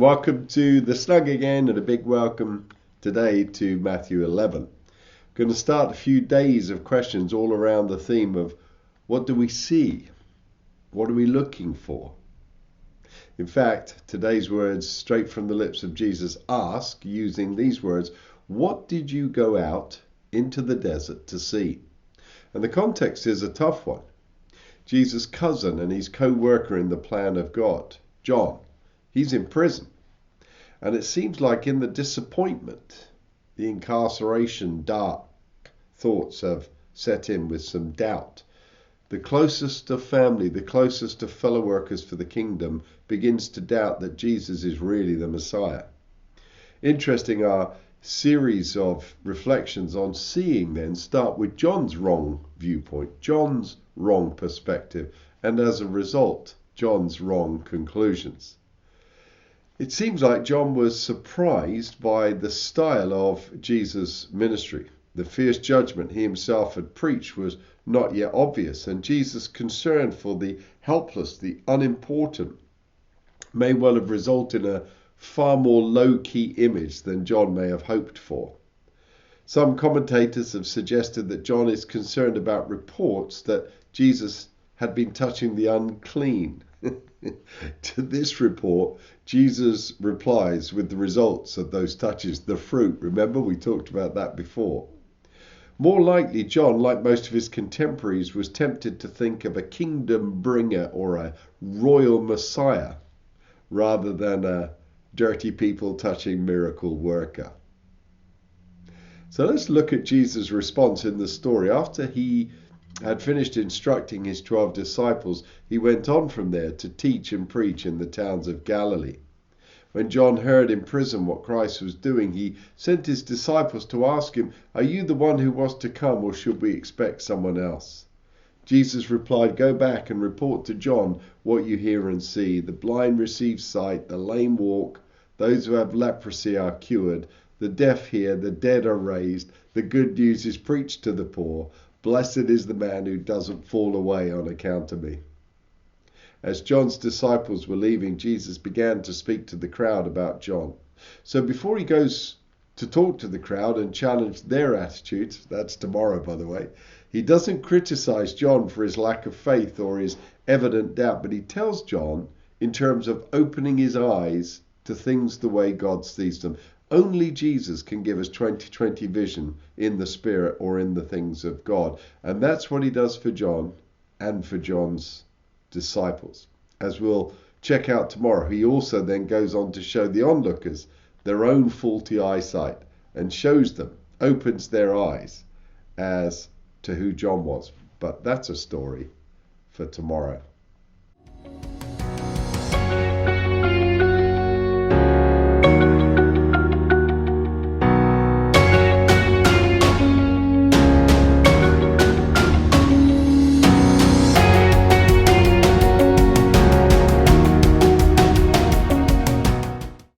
Welcome to the Snug again, and a big welcome today to Matthew 11. Going to start a few days of questions all around the theme of what do we see? What are we looking for? In fact, today's words straight from the lips of Jesus ask, using these words, what did you go out into the desert to see? And the context is a tough one. Jesus' cousin and his co-worker in the plan of God, John, he's in prison. And it seems like in the disappointment, the incarceration, dark thoughts have set in with some doubt. The closest of family, the closest of fellow workers for the kingdom begins to doubt that Jesus is really the Messiah. Interesting, our series of reflections on seeing then start with John's wrong viewpoint, John's wrong perspective, and as a result, John's wrong conclusions. It seems like John was surprised by the style of Jesus' ministry. The fierce judgment he himself had preached was not yet obvious, and Jesus' concern for the helpless, the unimportant, may well have resulted in a far more low-key image than John may have hoped for. Some commentators have suggested that John is concerned about reports that Jesus had been touching the unclean. To this report, Jesus replies with the results of those touches, the fruit. Remember, we talked about that before. More likely, John, like most of his contemporaries, was tempted to think of a kingdom bringer or a royal Messiah rather than a dirty people touching miracle worker. So let's look at Jesus' response in the story. After he had finished instructing his 12 disciples, he went on from there to teach and preach in the towns of Galilee. When John heard in prison what Christ was doing, he sent his disciples to ask him, "Are you the one who was to come, or should we expect someone else?" Jesus replied, "Go back and report to John what you hear and see. The blind receive sight, the lame walk, those who have leprosy are cured, the deaf hear, the dead are raised, the good news is preached to the poor. Blessed is the man who doesn't fall away on account of me." As John's disciples were leaving, Jesus began to speak to the crowd about John. So before he goes to talk to the crowd and challenge their attitudes, that's tomorrow by the way, he doesn't criticize John for his lack of faith or his evident doubt, but he tells John in terms of opening his eyes to things the way God sees them. Only Jesus can give us 20/20 vision in the Spirit or in the things of God. And that's what he does for John and for John's disciples. As we'll check out tomorrow, he also then goes on to show the onlookers their own faulty eyesight and shows them, opens their eyes as to who John was. But that's a story for tomorrow.